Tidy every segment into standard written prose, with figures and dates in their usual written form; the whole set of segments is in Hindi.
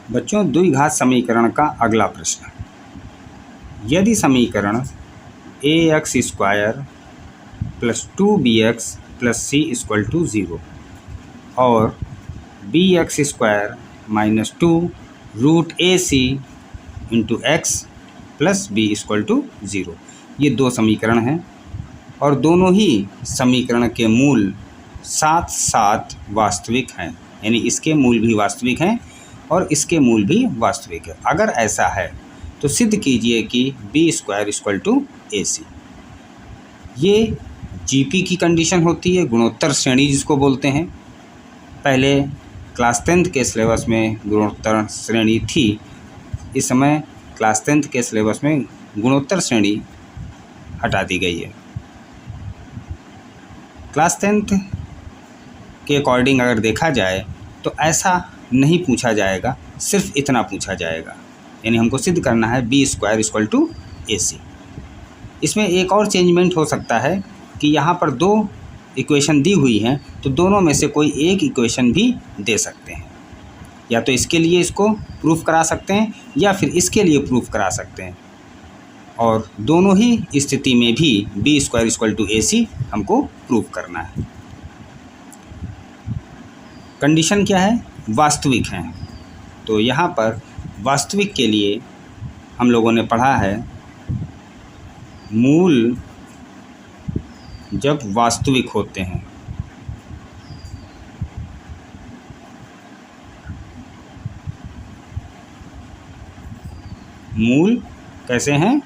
बच्चों, द्विघात समीकरण का अगला प्रश्न। यदि समीकरण ax² + 2bx + c = 0 और bx² - 2 √ac × x + b = 0, ये दो समीकरण हैं और दोनों ही समीकरण के मूल साथ साथ वास्तविक हैं, यानी इसके मूल भी वास्तविक हैं और इसके मूल भी वास्तविक है। अगर ऐसा है तो सिद्ध कीजिए कि b² = ac। ये जीपी की कंडीशन होती है, गुणोत्तर श्रेणी जिसको बोलते हैं। पहले क्लास 10th के सिलेबस में गुणोत्तर श्रेणी थी, इस समय क्लास 10th के सिलेबस में गुणोत्तर श्रेणी हटा दी गई है। क्लास 10th के अकॉर्डिंग अगर देखा जाए तो ऐसा नहीं पूछा जाएगा, सिर्फ इतना पूछा जाएगा, यानी हमको सिद्ध करना है b² = ac। इसमें एक और चेंजमेंट हो सकता है कि यहाँ पर दो इक्वेशन दी हुई हैं तो दोनों में से कोई एक इक्वेशन भी दे सकते हैं, या तो इसके लिए इसको प्रूफ करा सकते हैं या फिर इसके लिए प्रूफ करा सकते हैं, और दोनों ही स्थिति में भी b² = ac हमको प्रूफ करना है। कंडीशन क्या है? वास्तविक हैं। तो यहाँ पर वास्तविक के लिए हम लोगों ने पढ़ा है, मूल जब वास्तविक होते हैं मूल कैसे हैं?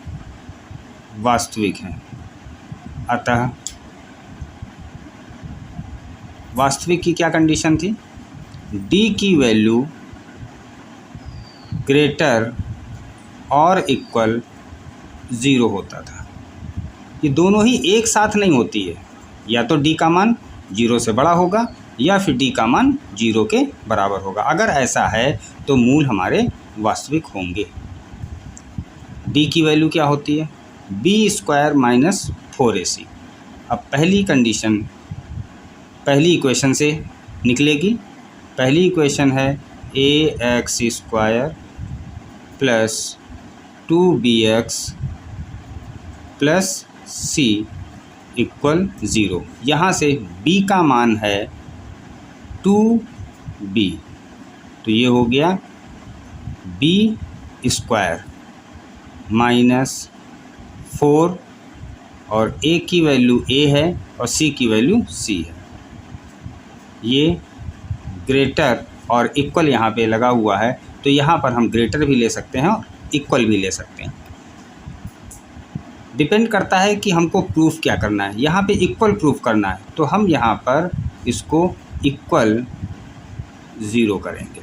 वास्तविक हैं। अतः वास्तविक की क्या कंडीशन थी? d की वैल्यू ग्रेटर और इक्वल 0 होता था। ये दोनों ही एक साथ नहीं होती है, या तो d का मान 0 से बड़ा होगा या फिर d का मान 0 के बराबर होगा। अगर ऐसा है तो मूल हमारे वास्तविक होंगे। d की वैल्यू क्या होती है? b² - 4ac। अब पहली कंडीशन पहली इक्वेशन से निकलेगी। पहली इक्वेशन है ax² + 2bx + c = 0। यहाँ से b का मान है 2b, तो ये हो गया b² - 4, और a की वैल्यू a है और c की वैल्यू c है। ये ग्रेटर और इक्वल यहाँ पे लगा हुआ है, तो यहाँ पर हम ग्रेटर भी ले सकते हैं और इक्वल भी ले सकते हैं। डिपेंड करता है कि हमको प्रूफ क्या करना है। यहाँ पे इक्वल प्रूफ करना है तो हम यहाँ पर इसको इक्वल 0 करेंगे,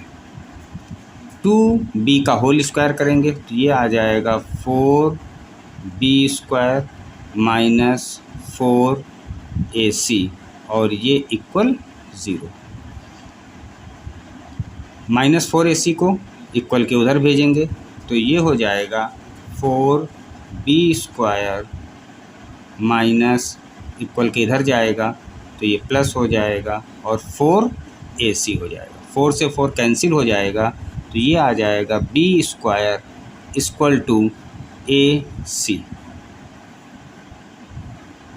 2b का होल स्क्वायर करेंगे तो ये आ जाएगा 4b² - 4ac, और ये इक्वल 0। -4ac को इक्वल के उधर भेजेंगे तो ये हो जाएगा 4b² माइनस इक्वल के इधर जाएगा तो ये प्लस हो जाएगा और 4ac हो जाएगा। 4 से 4 कैंसिल हो जाएगा तो ये आ जाएगा b² = ac।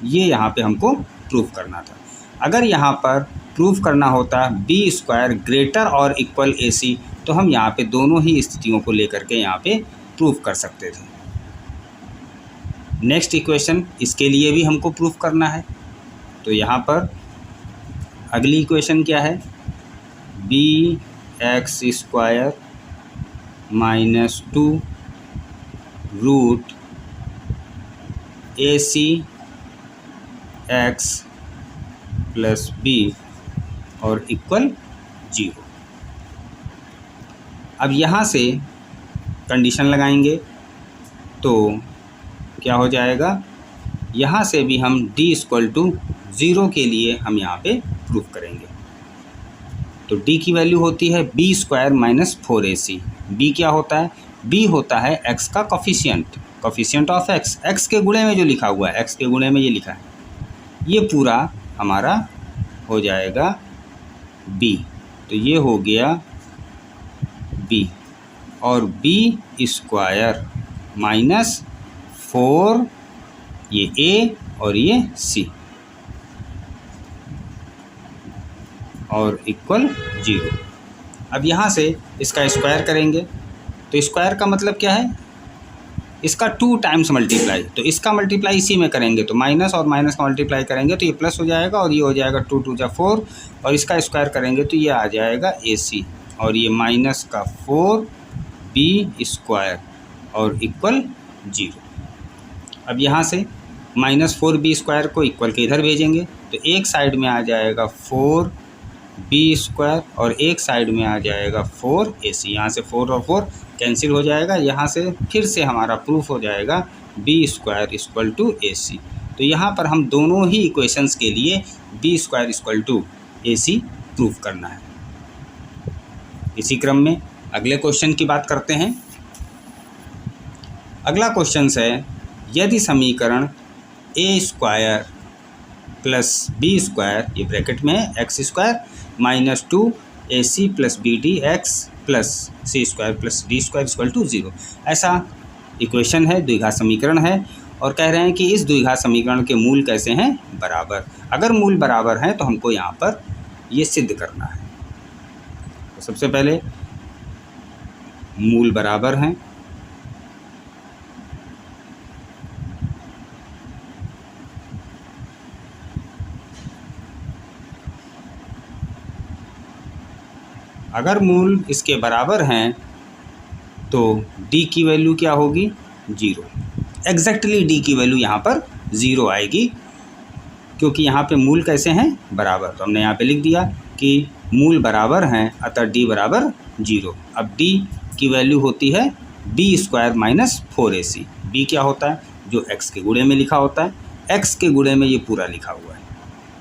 ये यहाँ पे हमको प्रूफ करना था। अगर यहाँ पर प्रूफ करना होता b² ग्रेटर और इक्वल ac तो हम यहाँ पे दोनों ही स्थितियों को लेकर के यहाँ पे प्रूफ कर सकते थे। नेक्स्ट इक्वेशन, इसके लिए भी हमको प्रूफ करना है, तो यहाँ पर अगली इक्वेशन क्या है? bx² - 2 √ac x + b और इक्वल 0। अब यहाँ से कंडीशन लगाएंगे तो क्या हो जाएगा? यहाँ से भी हम d = 0 के लिए हम यहाँ पे प्रूफ करेंगे। तो d की वैल्यू होती है b² - 4ac। b क्या होता है? b होता है x का कोफिशिएंट ऑफ x के गुणे में जो लिखा हुआ है, x के गुणे में ये लिखा है, ये पूरा हमारा हो जाएगा b। तो ये हो गया b, और बी स्क्वायर माइनस 4 ये ए और ये सी और इक्वल 0। अब यहाँ से इसका स्क्वायर करेंगे तो स्क्वायर का मतलब क्या है, इसका 2 टाइम्स मल्टीप्लाई, तो इसका मल्टीप्लाई इसी में करेंगे तो माइनस और माइनस का मल्टीप्लाई करेंगे तो ये प्लस हो जाएगा और ये हो जाएगा 2 2 जा 4 और इसका स्क्वायर करेंगे तो ये आ जाएगा AC और ये माइनस का 4 बी स्क्वायर और इक्वल 0। अब यहाँ से माइनस 4 बी स्क्वायर को इक्वल के इधर भेजेंगे तो एक साइड में आ जाएगा 4 बी स्क्वायर और एक साइड में आ जाएगा 4 AC। यहाँ से 4 और 4 कैंसिल हो जाएगा, यहाँ से फिर से हमारा प्रूफ हो जाएगा B square equal to AC। तो यहाँ पर हम दोनों ही इक्वेशंस के लिए B square equal to AC proof करना है। इसी क्रम में अगले क्वेश्चन की बात करते हैं। अगला क्वेश्चन है, यदि समीकरण A square plus B square ये ब्रैकेट में है X square minus 2 AC plus B D X plus C square plus D square equal to 0, ऐसा इक्वेशन है, द्विघात समीकरण है और कह रहे हैं कि इस द्विघात समीकरण के मूल कैसे हैं, बराबर। अगर मूल बराबर हैं तो हमको यहाँ पर ये सिद्ध करना है। तो सबसे पहले मूल बराबर हैं, अगर मूल इसके बराबर हैं तो d की वैल्यू क्या होगी, 0। एग्जैक्टली d की वैल्यू यहाँ पर 0 आएगी क्योंकि यहाँ पे मूल कैसे हैं, बराबर। तो हमने यहाँ पे लिख दिया कि मूल बराबर हैं अतः d बराबर 0। अब d की वैल्यू होती है b square minus 4AC। b क्या होता है, जो x के गुणे में लिखा होता है, x के गुणे में ये पूरा लिखा हुआ है।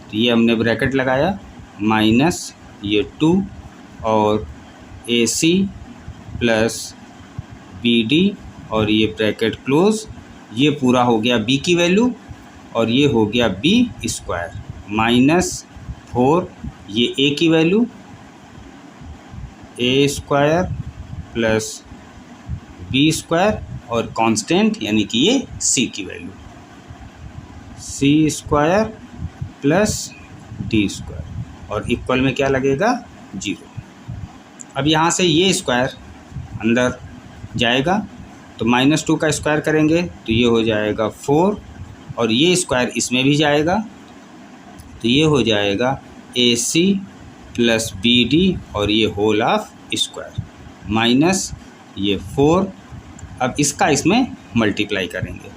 तो ये हमने ब्रैकेट लगाया माइनस ये 2 और AC प्लस BD और ये ब्रैकेट क्लोज, ये पूरा हो गया b की वैल्यू और ये हो गया b स्क्वायर माइनस 4 ये a की value a square plus b square और कांस्टेंट यानी कि ये c की value c square plus d square और इक्वल में क्या लगेगा, 0। अब यहाँ से ये स्क्वायर अंदर जाएगा तो -2 का स्क्वायर करेंगे तो ये हो जाएगा 4 और ये स्क्वायर इसमें भी जाएगा तो ये हो जाएगा AC प्लस BD और ये होल ऑफ स्क्वायर माइनस ये 4। अब इसका इसमें मल्टीप्लाई करेंगे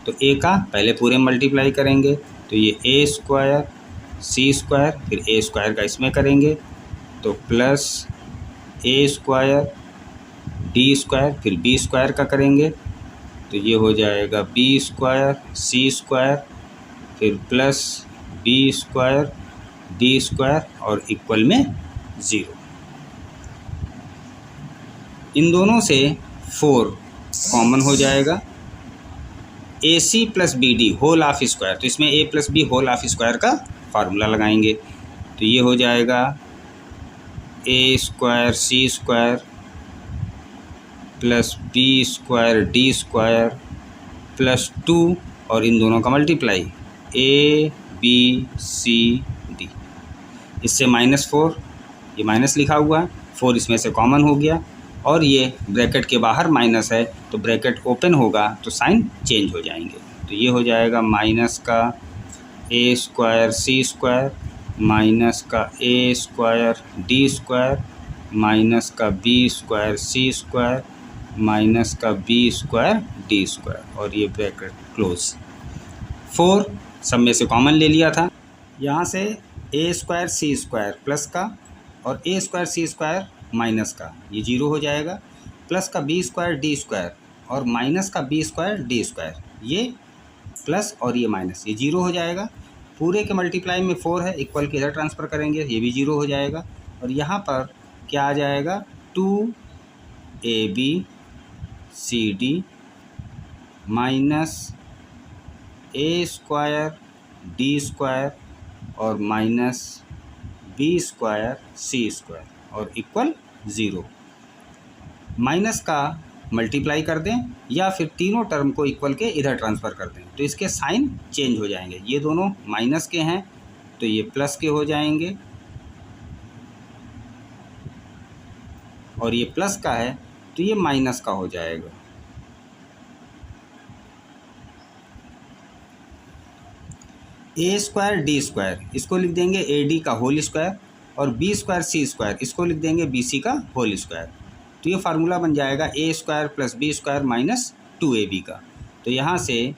तो A का पहले पूरे मल्टीप्लाई करेंगे तो ये A स्क्वायर C स्क्वायर फिर A स्क्वायर का इसमें करेंगे तो plus A square D square फिर B स्क्वायर का करेंगे तो ये हो जाएगा B स्क्वायर C स्क्वायर फिर plus B square D square और इक्वल में 0। इन दोनों से 4 कॉमन हो जाएगा, AC plus BD whole of square, तो इसमें A plus B whole of square का फार्मूला लगाएंगे तो ये हो जाएगा A square C square plus B square D square plus 2 और इन दोनों का multiply A B C D, इससे -4 ये माइनस लिखा हुआ है, 4 इसमें से कॉमन हो गया और ये ब्रैकेट के बाहर माइनस है तो ब्रैकेट ओपन होगा तो साइन चेंज हो जाएंगे। तो ये हो जाएगा माइनस का A square C square minus का A square D square minus का B square C square minus का B स्क्वायर D स्क्वायर और ये ब्रैकेट क्लोज। 4 सब में से कॉमन ले लिया था, यहाँ से A square C square plus का और A square C square minus का ये 0 हो जाएगा, प्लस का B स्क्वायर D स्क्वायर और माइनस का B स्क्वायर D स्क्वायर ये प्लस और ये माइनस ये 0 हो जाएगा। पूरे के मल्टीप्लाई में 4 है, इक्वल के इधर ट्रांसफ़र करेंगे ये भी 0 हो जाएगा और यहाँ पर क्या आ जाएगा 2AB CD minus A square D square और minus B square C square और इक्वल 0। माइनस का मल्टीप्लाई कर दें या फिर तीनों टर्म को इक्वल के इधर ट्रांसफ़र कर दें तो इसके साइन चेंज हो जाएंगे। ये दोनों माइनस के हैं तो ये प्लस के हो जाएंगे, और ये प्लस का है तो ये माइनस का हो जाएगा। ए स्क्वायर डी स्क्वायर इसको लिख देंगे ए डी का होल स्क्वायर, और बी स्क्वायर सी स्क्वायर इसको लिख देंगे बी सी का होल स्क्वायर। तो ये फार्मूला बन जाएगा A square plus B square minus 2ab का। तो यहाँ से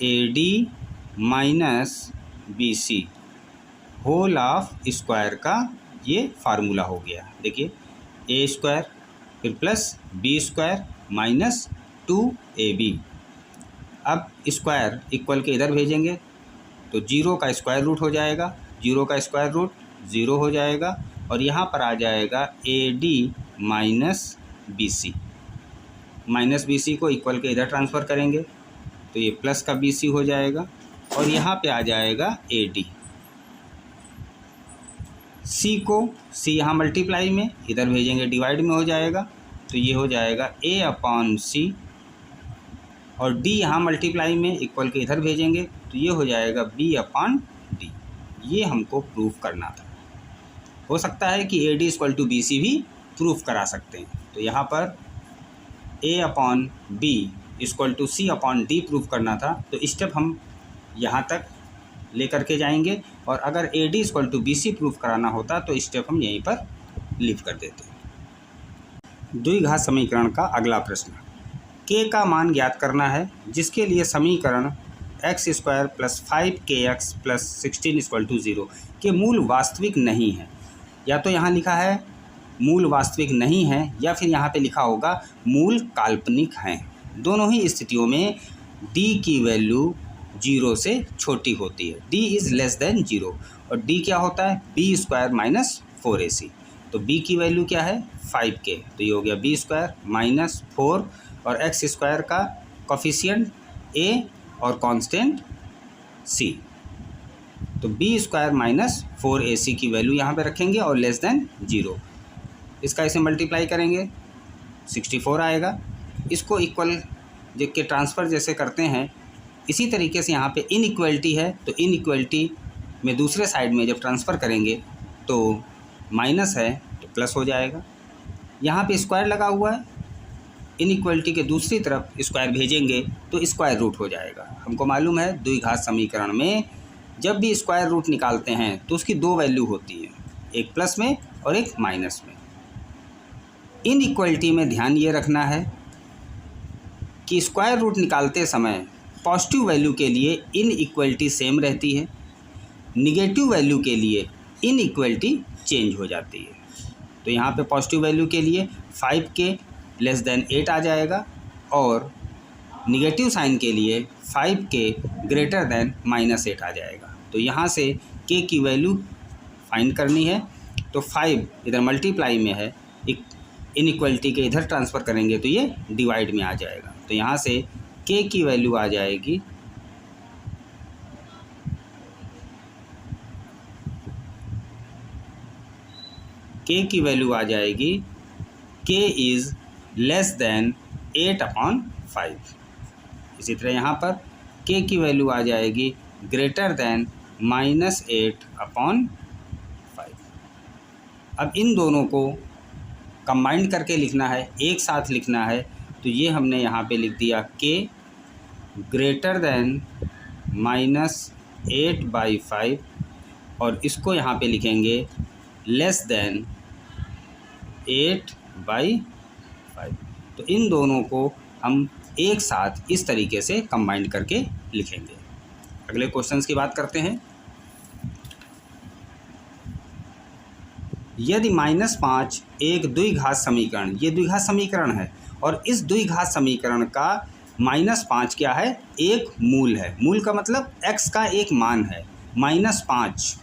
A D minus B C whole of square का ये फार्मूला हो गया। देखिए ए स्क्वायर फिर plus B square minus 2ab। अब स्क्वायर इक्वल के इधर भेजेंगे तो 0 का स्क्वायर रूट हो जाएगा, 0 का स्क्वायर रूट 0 हो जाएगा, और यहाँ पर आ जाएगा A D minus B C. Minus B C को इक्वल के इधर ट्रांसफ़र करेंगे तो ये प्लस का बी सी हो जाएगा, और यहाँ पे आ जाएगा ए डी। सी को सी यहाँ मल्टीप्लाई में इधर भेजेंगे डिवाइड में हो जाएगा तो ये हो जाएगा ए अपॉन सी, और डी यहाँ मल्टीप्लाई में इक्वल के इधर भेजेंगे तो ये हो जाएगा बी अपॉन डी। ये हमको प्रूफ करना था। हो सकता है कि A D equal to B C भी प्रूफ करा सकते हैं। तो यहाँ पर A upon B equal to C upon D proof करना था, तो स्टेप हम यहाँ तक लेकर के जाएंगे, और अगर A D equal to B C proof कराना होता तो स्टेप हम यहीं पर लीव कर देते। द्विघात समीकरण का अगला प्रश्न, के का मान ज्ञात करना है जिसके लिए समीकरण X square plus 5kx plus 16 equal to 0 के मूल वास्तविक नहीं है। या तो यहाँ लिखा है मूल वास्तविक नहीं है, या फिर यहाँ पे लिखा होगा मूल काल्पनिक हैं। दोनों ही स्थितियों में d की वैल्यू 0 से छोटी होती है, d इज़ लेस देन 0, और d क्या होता है b स्क्वायर माइनस 4ac। तो b की वैल्यू क्या है 5k, तो ये हो गया b स्क्वायर माइनस 4, और एक्स स्क्वायर का कोफिशिएंट a और कांस्टेंट c। तो b स्क्वायर माइनस 4ac की वैल्यू यहाँ पे रखेंगे और लेस देन 0। इसका इसे मल्टीप्लाई करेंगे 64 आएगा। इसको इक्वल के ट्रांसफ़र जैसे करते हैं इसी तरीके से यहाँ पे इनइक्वलिटी है, तो इनइक्वलिटी में दूसरे साइड में जब ट्रांसफ़र करेंगे तो माइनस है तो प्लस हो जाएगा। यहाँ पे स्क्वायर लगा हुआ है, इनइक्वलिटी के दूसरी तरफ स्क्वायर भेजेंगे तो स्क्वायर रूट हो जाएगा। हमको मालूम है द्विघात समीकरण में जब भी स्क्वायर रूट निकालते हैं तो उसकी दो वैल्यू होती है, एक प्लस में और एक माइनस में। इनइक्वलिटी में ध्यान ये रखना है कि स्क्वायर रूट निकालते समय पॉजिटिव वैल्यू के लिए इनइक्वलिटी सेम रहती है, निगेटिव वैल्यू के लिए इनइक्वलिटी चेंज हो जाती है। तो यहाँ पे पॉजिटिव वैल्यू के लिए 5k लेस देन 8 आ जाएगा, और निगेटिव साइन के लिए 5k ग्रेटर देन -8 आ जाएगा। तो यहाँ से k की वैल्यू फाइंड करनी है, तो 5 इधर मल्टीप्लाई में है, इनइक्वलिटी के इधर ट्रांसफ़र करेंगे तो ये डिवाइड में आ जाएगा। तो यहाँ से k की वैल्यू आ जाएगी k इज़ लेस देन 8/5। इसी तरह यहाँ पर k की वैल्यू आ जाएगी ग्रेटर देन -8/5। अब इन दोनों को कंबाइंड करके लिखना है, एक साथ लिखना है, तो ये हमने यहाँ पे लिख दिया k ग्रेटर देन -8/5, और इसको यहाँ पे लिखेंगे लेस देन 8/5। तो इन दोनों को हम एक साथ इस तरीके से कंबाइंड करके लिखेंगे। अगले क्वेश्चंस की बात करते हैं। यदि -5 एक द्विघात समीकरण, ये द्विघात समीकरण है, और इस द्विघात समीकरण का -5 क्या है, एक मूल है। मूल का मतलब x का एक मान है -5।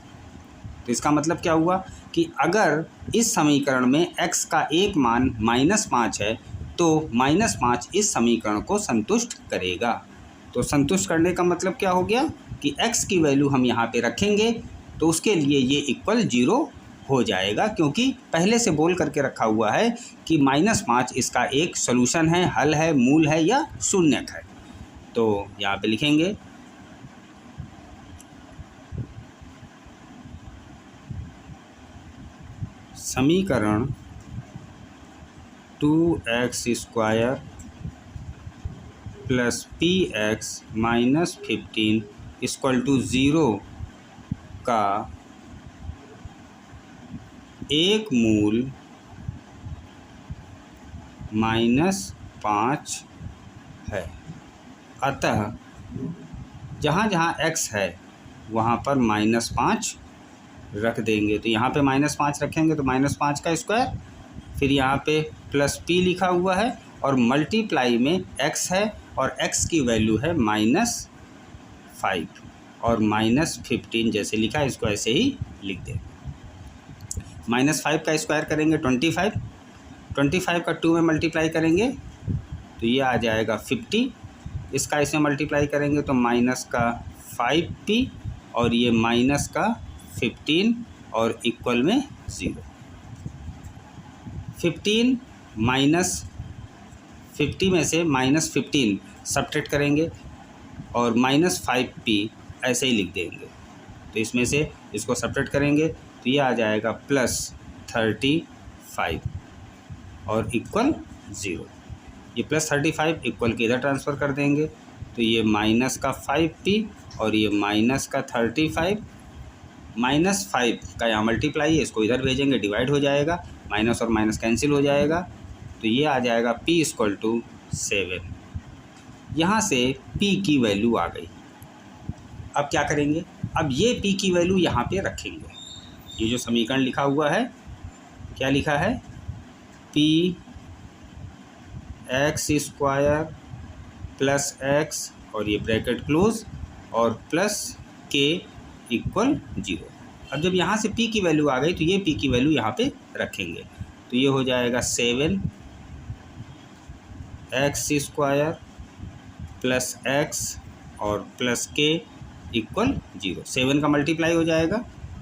तो इसका मतलब क्या हुआ कि अगर इस समीकरण में x का एक मान -5 है तो -5 इस समीकरण को संतुष्ट करेगा। तो संतुष्ट करने का मतलब क्या हो गया कि x की वैल्यू हम यहाँ पे रखेंगे तो उसके लिए ये इक्वल 0 हो जाएगा, क्योंकि पहले से बोल करके रखा हुआ है कि -5 इसका एक सॉल्यूशन है, हल है, मूल है या शून्यक है। तो यहाँ पे लिखेंगे समीकरण 2x² प्लस px -15 = 0 का एक मूल -5 है। अतः जहाँ जहाँ x है वहाँ पर -5 रख देंगे। तो यहाँ पे -5 रखेंगे तो -5 का स्क्वायर, फिर यहाँ पे प्लस p लिखा हुआ है और मल्टीप्लाई में x है और x की वैल्यू है -5 और -15 जैसे लिखा है इसको ऐसे ही लिख देंगे। -5 का स्क्वायर करेंगे 25, 25 का 2 में मल्टीप्लाई करेंगे तो ये आ जाएगा 50, इसका इसमें मल्टीप्लाई करेंगे तो -5p और ये -15 और इक्वल में 0। 15 -50 में से -15 सब्ट्रैक्ट करेंगे और -5p ऐसे ही लिख देंगे। तो इसमें से इसको सब्ट्रैक्ट करेंगे तो ये आ जाएगा +35 और इक्वल 0। ये +35 इक्वल के इधर ट्रांसफ़र कर देंगे तो ये -5p और ये -35, -5 का यहाँ मल्टीप्लाई है, इसको इधर भेजेंगे डिवाइड हो जाएगा, माइनस और माइनस कैंसिल हो जाएगा तो ये आ जाएगा p = 7। यहाँ से p की वैल्यू आ गई। अब क्या करेंगे, अब ये p की वैल्यू यहाँ पे रखेंगे। ये जो समीकरण लिखा हुआ है क्या लिखा है, px² + x और ये ब्रैकेट क्लोज और प्लस k = 0। अब जब यहाँ से p की वैल्यू आ गई तो ये p की वैल्यू यहाँ पे रखेंगे तो ये हो जाएगा 7x² + x और प्लस k = 0। 7 का मल्टीप्लाई हो जाएगा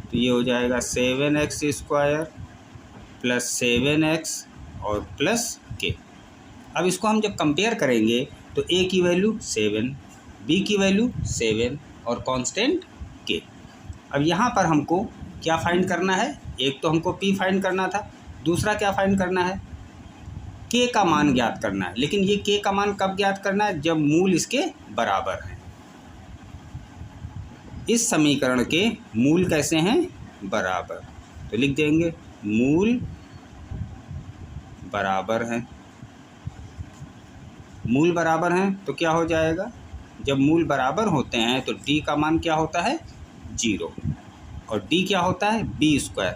तो ये हो जाएगा 7x² + 7x और प्लस k। अब इसको हम जब कंपेयर करेंगे तो a की वैल्यू 7, b की वैल्यू 7 और कांस्टेंट k। अब यहाँ पर हमको क्या फाइंड करना है, एक तो हमको p फाइंड करना था, दूसरा क्या फाइंड करना है, k का मान ज्ञात करना है। लेकिन ये k का मान कब ज्ञात करना है, जब मूल इसके बराबर है। इस समीकरण के मूल कैसे हैं, बराबर। तो लिख देंगे मूल बराबर हैं। मूल बराबर हैं तो क्या हो जाएगा, जब मूल बराबर होते हैं तो d का मान क्या होता है, 0 और d क्या होता है, b²।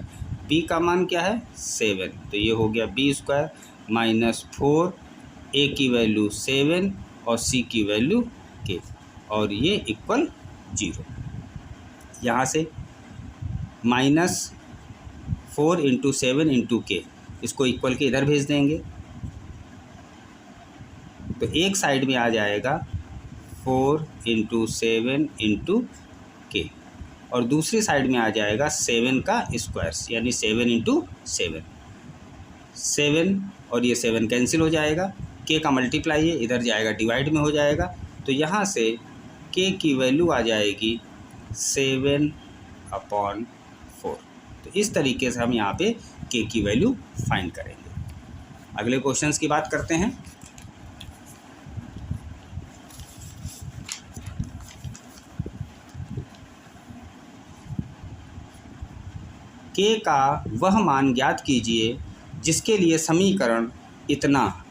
b का मान क्या है, 7, तो ये हो गया b² -4, a की वैल्यू 7 और c की वैल्यू k और ये इक्वल 0। यहाँ से -4 × 7 × k, इसको इक्वल के इधर भेज देंगे तो एक साइड में आ जाएगा 4 × 7 × k और दूसरी साइड में आ जाएगा 7 का स्क्वायर यानी 7 × 7। 7 और ये 7 कैंसिल हो जाएगा, k का मल्टीप्लाई है इधर जाएगा डिवाइड में हो जाएगा तो यहाँ से k की वैल्यू आ जाएगी 7/4। तो इस तरीके से हम यहाँ पे k की वैल्यू फाइंड करेंगे। अगले क्वेश्चंस की बात करते हैं। k का वह मान ज्ञात कीजिए जिसके लिए समीकरण इतना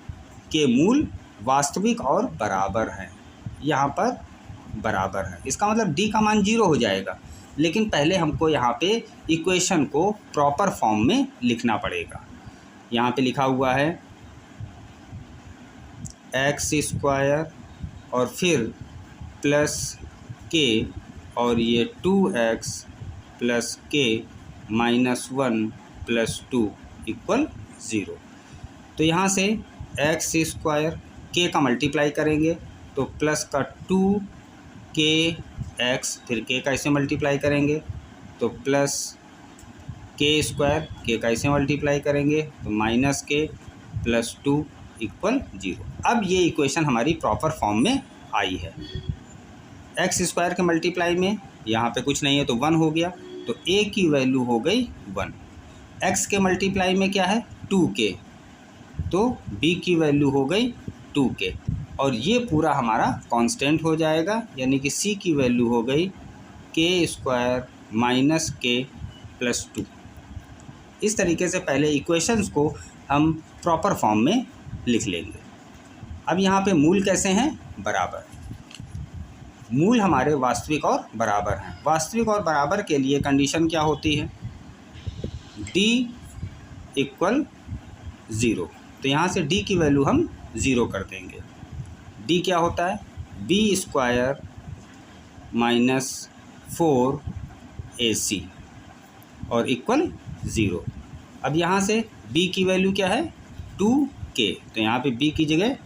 के मूल वास्तविक और बराबर हैं। यहाँ पर बराबर है, इसका मतलब d का मान 0 हो जाएगा, लेकिन पहले हमको यहाँ पे इक्वेशन को प्रॉपर फॉर्म में लिखना पड़ेगा। यहाँ पे लिखा हुआ है x² और फिर प्लस k और ये 2x + k -1 + 2 = 0। तो यहाँ से x² k का मल्टीप्लाई करेंगे तो प्लस का 2kx, फिर k का इसे मल्टीप्लाई करेंगे तो प्लस के स्क्वायर, के का इसे मल्टीप्लाई करेंगे तो माइनस के प्लस 2 इक्वल 0। अब ये इक्वेशन हमारी प्रॉपर फॉर्म में आई है। एक्स स्क्वायर के मल्टीप्लाई में यहाँ पे कुछ नहीं है तो 1 हो गया, तो ए की वैल्यू हो गई 1। एक्स के मल्टीप्लाई में क्या है 2k, तो बी की वैल्यू हो गई 2k, और ये पूरा हमारा कांस्टेंट हो जाएगा, यानी कि सी की वैल्यू हो गई के स्क्वायर माइनस के प्लस 2। इस तरीके से पहले इक्वेशंस को हम प्रॉपर फॉर्म में लिख लेंगे। अब यहाँ पे मूल कैसे हैं, बराबर। मूल हमारे वास्तविक और बराबर हैं। वास्तविक और बराबर के लिए कंडीशन क्या होती है, d इक्वल 0, तो यहाँ से d की वैल्यू हम 0 कर देंगे। d क्या होता है, b स्क्वायर माइनस 4ac और इक्वल 0। अब यहाँ से b की वैल्यू क्या है 2k, तो यहाँ पे b की जगह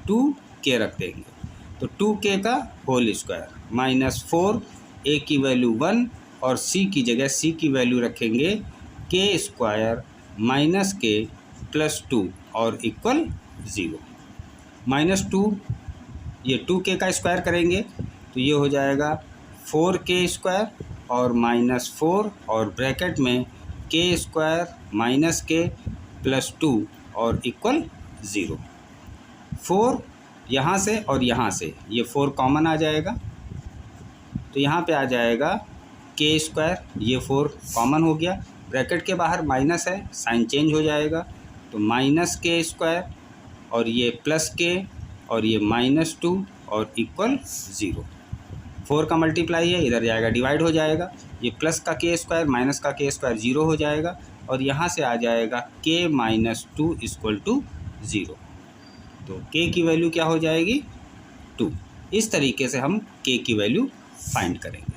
2k रख देंगे, तो 2k का होल स्क्वायर माइनस 4, a की वैल्यू 1 और c की जगह c की वैल्यू रखेंगे k square minus k plus 2 और इक्वल 0। माइनस 2 ये 2k का स्क्वायर करेंगे तो ये हो जाएगा 4k स्क्वायर और माइनस 4 और ब्रैकेट में k square minus k plus 2 और इक्वल 0। 4 यहाँ से और यहाँ से ये 4 कॉमन आ जाएगा, तो यहाँ पे आ जाएगा k स्क्वायर, ये 4 कॉमन हो गया, ब्रैकेट के बाहर माइनस है, साइन चेंज हो जाएगा, तो माइनस k स्क्वायर और ये प्लस k और ये माइनस 2 और इक्वल 0। 4 का मल्टीप्लाई है, इधर जाएगा डिवाइड हो जाएगा, ये प्लस का k स्क्वायर माइनस का k स्क्वायर 0 हो जाएगा, और यहाँ से आ जाएगा k माइनस 2 इक्वल टू 0, तो k की वैल्यू क्या हो जाएगी 2। इस तरीके से हम k की वैल्यू फाइंड करेंगे।